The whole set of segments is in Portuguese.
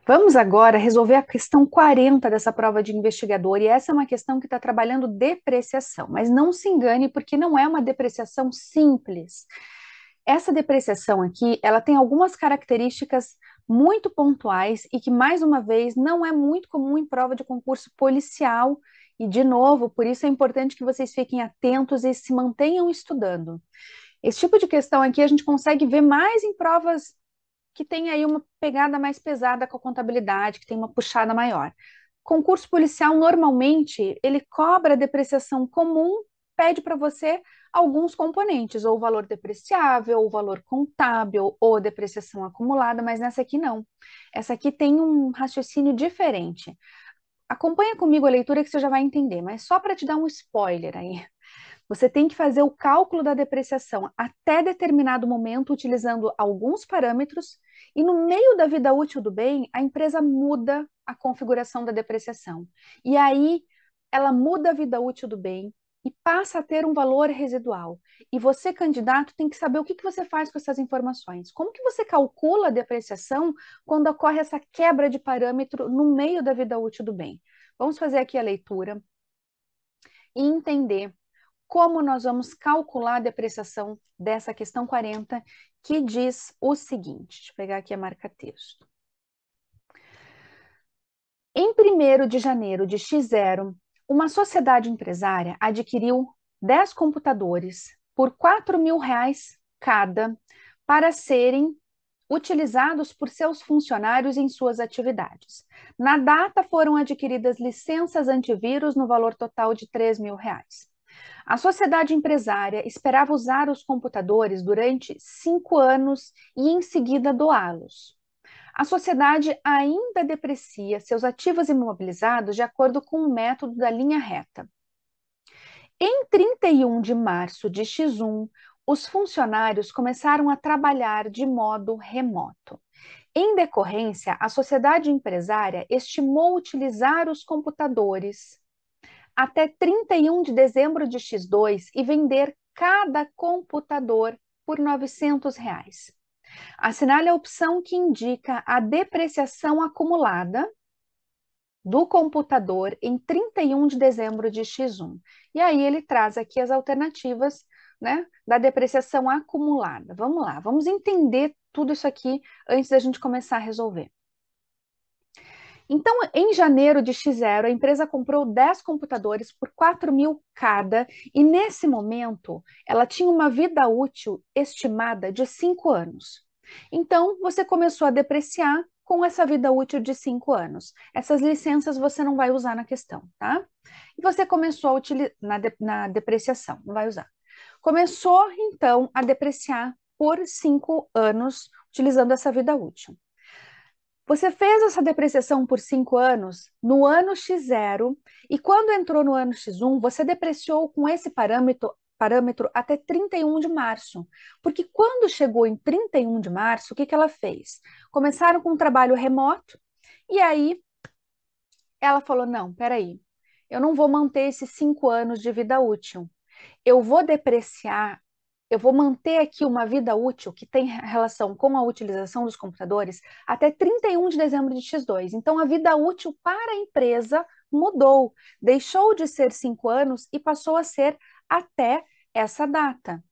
Vamos agora resolver a questão 40 dessa prova de investigador, e essa é uma questão que está trabalhando depreciação, mas não se engane, porque não é uma depreciação simples. Essa depreciação aqui, ela tem algumas características muito pontuais e que, mais uma vez, não é muito comum em prova de concurso policial, e, de novo, por isso é importante que vocês fiquem atentos e se mantenham estudando. Esse tipo de questão aqui a gente consegue ver mais em provas que tem aí uma pegada mais pesada com a contabilidade, que tem uma puxada maior. Concurso policial, normalmente, ele cobra a depreciação comum, pede para você alguns componentes, ou o valor depreciável, ou o valor contábil, ou depreciação acumulada, mas nessa aqui não. Essa aqui tem um raciocínio diferente. Acompanha comigo a leitura que você já vai entender, mas só para te dar um spoiler aí. Você tem que fazer o cálculo da depreciação até determinado momento, utilizando alguns parâmetros, e no meio da vida útil do bem, a empresa muda a configuração da depreciação. E aí ela muda a vida útil do bem e passa a ter um valor residual. E você, candidato, tem que saber o que você faz com essas informações. Como que você calcula a depreciação quando ocorre essa quebra de parâmetro no meio da vida útil do bem? Vamos fazer aqui a leitura e entender como nós vamos calcular a depreciação dessa questão 40, que diz o seguinte, deixa eu pegar aqui a marca-texto. Em 1º de janeiro de X0, uma sociedade empresária adquiriu 10 computadores por R$ 4.000 cada para serem utilizados por seus funcionários em suas atividades. Na data, foram adquiridas licenças antivírus no valor total de R$ 3.000. A sociedade empresária esperava usar os computadores durante 5 anos e em seguida doá-los. A sociedade ainda deprecia seus ativos imobilizados de acordo com o método da linha reta. Em 31 de março de X1, os funcionários começaram a trabalhar de modo remoto. Em decorrência, a sociedade empresária estimou utilizar os computadores até 31 de dezembro de X2 e vender cada computador por R$ 900. Assinale a opção que indica a depreciação acumulada do computador em 31 de dezembro de X1. E aí ele traz aqui as alternativas, né, da depreciação acumulada. Vamos lá, vamos entender tudo isso aqui antes da gente começar a resolver. Então, em janeiro de X0, a empresa comprou 10 computadores por R$ 4.000 cada, e nesse momento ela tinha uma vida útil estimada de 5 anos. Então, você começou a depreciar com essa vida útil de 5 anos. Essas licenças você não vai usar na questão, tá? E você começou a utilizar na depreciação, não vai usar. Começou, então, a depreciar por 5 anos, utilizando essa vida útil. Você fez essa depreciação por 5 anos no ano X0, e quando entrou no ano X1, você depreciou com esse parâmetro até 31 de março. Porque quando chegou em 31 de março, o que ela fez? Começaram com um trabalho remoto, e aí ela falou: não, peraí, eu não vou manter esses 5 anos de vida útil. Eu vou depreciar, eu vou manter aqui uma vida útil que tem relação com a utilização dos computadores até 31 de dezembro de X2. Então, a vida útil para a empresa mudou, deixou de ser 5 anos e passou a ser até essa data.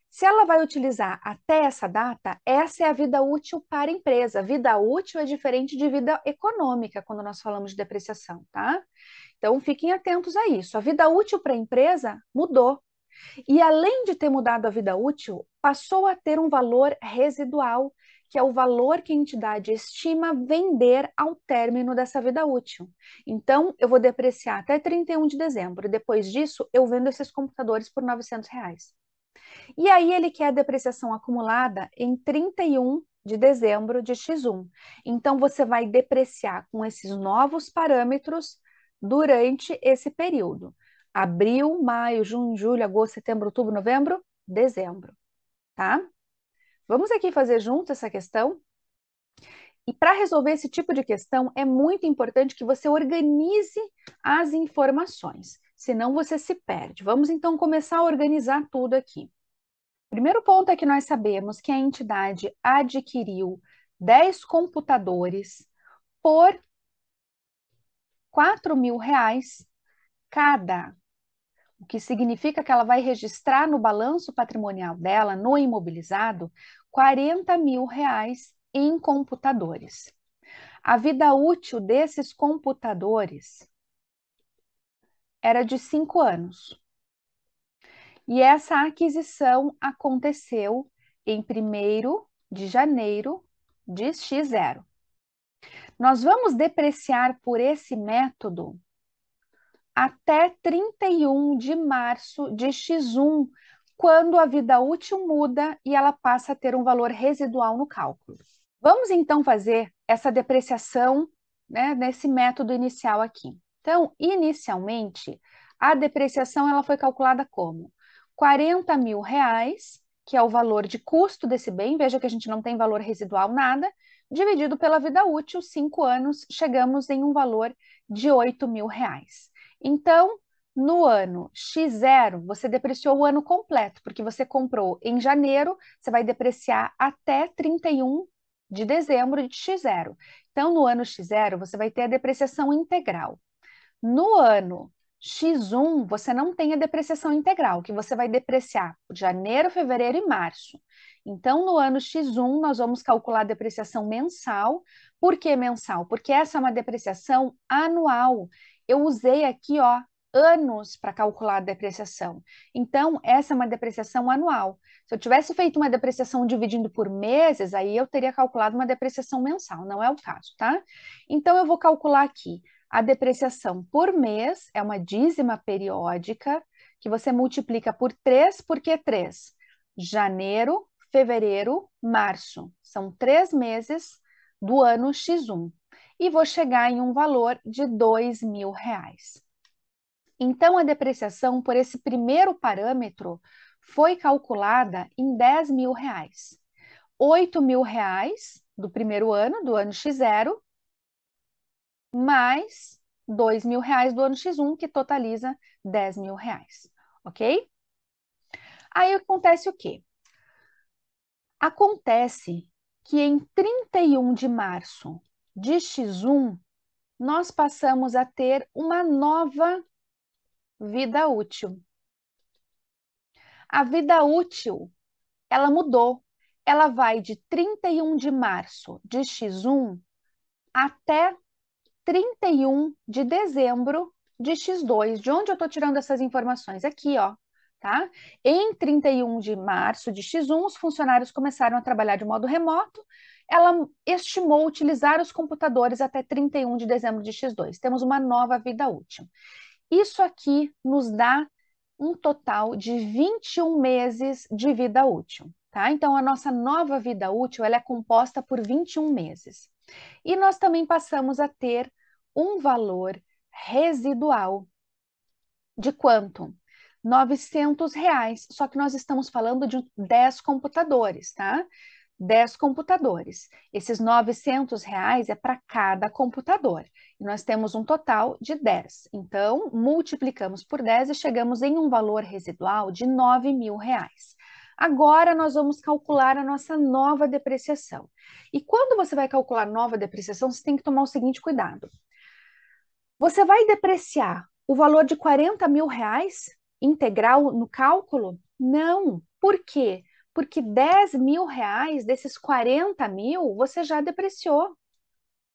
Se ela vai utilizar até essa data, essa é a vida útil para a empresa. Vida útil é diferente de vida econômica quando nós falamos de depreciação, tá? Então, fiquem atentos a isso. A vida útil para a empresa mudou. E além de ter mudado a vida útil, passou a ter um valor residual, que é o valor que a entidade estima vender ao término dessa vida útil. Então, eu vou depreciar até 31 de dezembro. Depois disso, eu vendo esses computadores por R$ 900. E aí ele quer a depreciação acumulada em 31 de dezembro de X1. Então, você vai depreciar com esses novos parâmetros durante esse período. Abril, maio, junho, julho, agosto, setembro, outubro, novembro, dezembro, tá? Vamos aqui fazer juntos essa questão? E para resolver esse tipo de questão, é muito importante que você organize as informações, senão você se perde. Vamos então começar a organizar tudo aqui. Primeiro ponto é que nós sabemos que a entidade adquiriu 10 computadores por R$ 4.000 cada, o que significa que ela vai registrar no balanço patrimonial dela, no imobilizado, R$ 40.000 em computadores. A vida útil desses computadores era de 5 anos. E essa aquisição aconteceu em 1º de janeiro de X0. Nós vamos depreciar por esse método até 31 de março de X1, quando a vida útil muda e ela passa a ter um valor residual no cálculo. Vamos então fazer essa depreciação, né, nesse método inicial aqui. Então, inicialmente, a depreciação ela foi calculada como R$ 40.000, que é o valor de custo desse bem, veja que a gente não tem valor residual nada, dividido pela vida útil, 5 anos, chegamos em um valor de R$ 8.000. Então, no ano X0, você depreciou o ano completo, porque você comprou em janeiro, você vai depreciar até 31 de dezembro de X0. Então, no ano X0, você vai ter a depreciação integral. No ano X1, você não tem a depreciação integral, que você vai depreciar janeiro, fevereiro e março. Então, no ano X1, nós vamos calcular a depreciação mensal. Por que mensal? Porque essa é uma depreciação anual. Eu usei aqui, ó, anos para calcular a depreciação. Então, essa é uma depreciação anual. Se eu tivesse feito uma depreciação dividindo por meses, aí eu teria calculado uma depreciação mensal, não é o caso, tá? Então, eu vou calcular aqui a depreciação por mês, é uma dízima periódica, que você multiplica por 3, por que 3? Janeiro, fevereiro, março. São 3 meses do ano X1. E vou chegar em um valor de R$ 2.000. Então, a depreciação por esse primeiro parâmetro foi calculada em R$ 10.000. R$ 8.000 do primeiro ano, do ano X0, mais R$ 2.000 do ano X1, que totaliza R$ 10.000, ok? Aí acontece o quê? Acontece que em 31 de março de X1, nós passamos a ter uma nova vida útil. A vida útil, ela mudou. Ela vai de 31 de março de X1 até 31 de dezembro de X2. De onde eu estou tirando essas informações? Aqui, ó, tá? Em 31 de março de X1, os funcionários começaram a trabalhar de modo remoto. Ela estimou utilizar os computadores até 31 de dezembro de X2. Temos uma nova vida útil. Isso aqui nos dá um total de 21 meses de vida útil, tá? Então, a nossa nova vida útil, ela é composta por 21 meses. E nós também passamos a ter um valor residual. De quanto? R$ 900, só que nós estamos falando de 10 computadores, tá? 10 computadores. Esses R$ 900 é para cada computador. E nós temos um total de 10. Então, multiplicamos por 10 e chegamos em um valor residual de R$ 9.000. Agora, nós vamos calcular a nossa nova depreciação. E quando você vai calcular nova depreciação, você tem que tomar o seguinte cuidado. Você vai depreciar o valor de R$ 40.000 integral no cálculo? Não. Por quê? Porque R$ 10.000 desses 40.000 você já depreciou.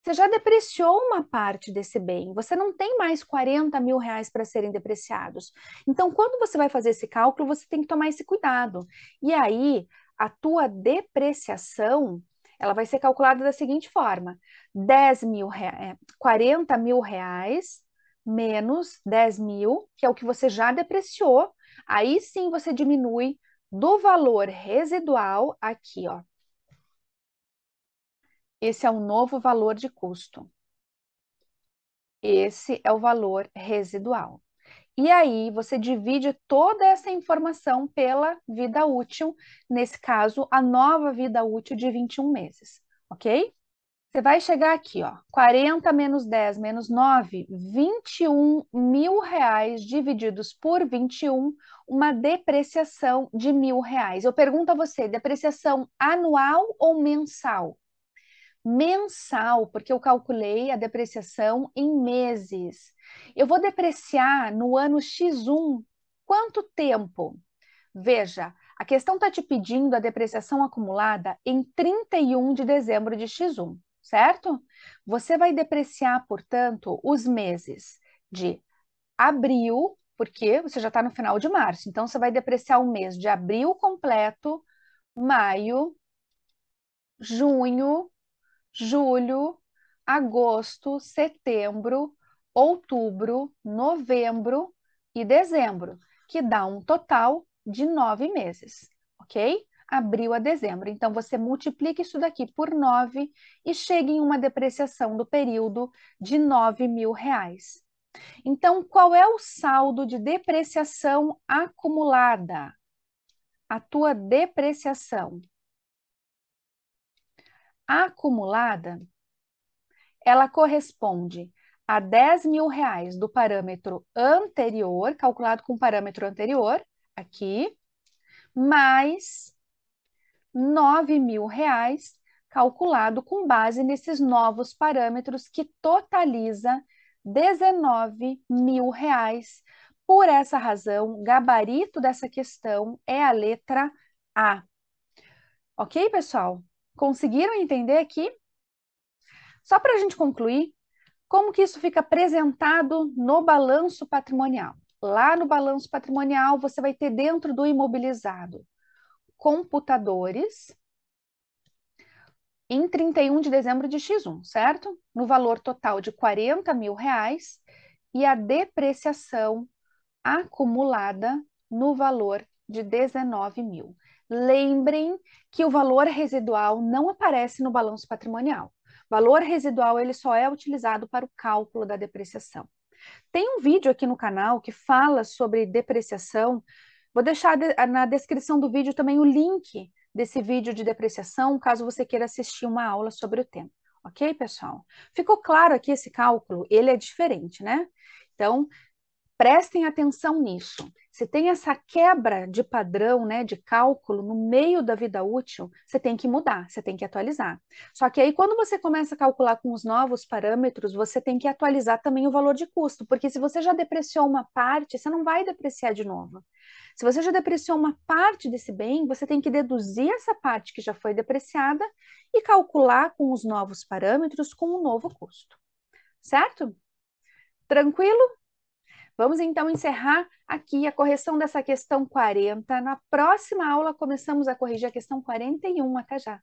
Você já depreciou uma parte desse bem. Você não tem mais R$ 40.000 para serem depreciados. Então, quando você vai fazer esse cálculo, você tem que tomar esse cuidado. E aí, a tua depreciação, ela vai ser calculada da seguinte forma: R$ 40.000 menos 10.000, que é o que você já depreciou. Aí sim você diminui do valor residual aqui, ó. Esse é o novo valor de custo. Esse é o valor residual. E aí você divide toda essa informação pela vida útil, nesse caso, a nova vida útil de 21 meses, ok? Você vai chegar aqui, ó, 40 menos 10 menos 9, R$ 21.000 divididos por 21, uma depreciação de R$ 1.000. Eu pergunto a você, depreciação anual ou mensal? mensal, porque eu calculei a depreciação em meses. Eu vou depreciar no ano X1 quanto tempo? Veja, a questão está te pedindo a depreciação acumulada em 31 de dezembro de X1, certo? Você vai depreciar, portanto, os meses de abril, porque você já está no final de março, então você vai depreciar o mês de abril completo, maio, junho, julho, agosto, setembro, outubro, novembro e dezembro, que dá um total de 9 meses, ok? Abril a dezembro. Então, você multiplica isso daqui por 9 e chega em uma depreciação do período de R$ 9.000. Então, qual é o saldo de depreciação acumulada? A tua depreciação acumulada, ela corresponde a R$ 10.000 do parâmetro anterior, calculado com o parâmetro anterior, aqui, mais R$ 9.000, calculado com base nesses novos parâmetros, que totaliza R$ 19.000. Por essa razão, o gabarito dessa questão é a letra A. Ok, pessoal? Conseguiram entender aqui? Só para a gente concluir, como que isso fica apresentado no balanço patrimonial? Lá no balanço patrimonial, você vai ter dentro do imobilizado computadores em 31 de dezembro de X1, certo? No valor total de R$ 40.000 e a depreciação acumulada no valor de 19.000. Lembrem que o valor residual não aparece no balanço patrimonial. O valor residual ele só é utilizado para o cálculo da depreciação. Tem um vídeo aqui no canal que fala sobre depreciação. Vou deixar na descrição do vídeo também o link desse vídeo de depreciação, caso você queira assistir uma aula sobre o tema. Ok, pessoal? Ficou claro aqui esse cálculo? Ele é diferente, né? Então, prestem atenção nisso. Se tem essa quebra de padrão, né, de cálculo no meio da vida útil, você tem que mudar, você tem que atualizar. Só que aí, quando você começa a calcular com os novos parâmetros, você tem que atualizar também o valor de custo, porque se você já depreciou uma parte, você não vai depreciar de novo. Se você já depreciou uma parte desse bem, você tem que deduzir essa parte que já foi depreciada e calcular com os novos parâmetros com o novo custo. Certo? Tranquilo? Vamos então encerrar aqui a correção dessa questão 40. Na próxima aula, começamos a corrigir a questão 41. Até já!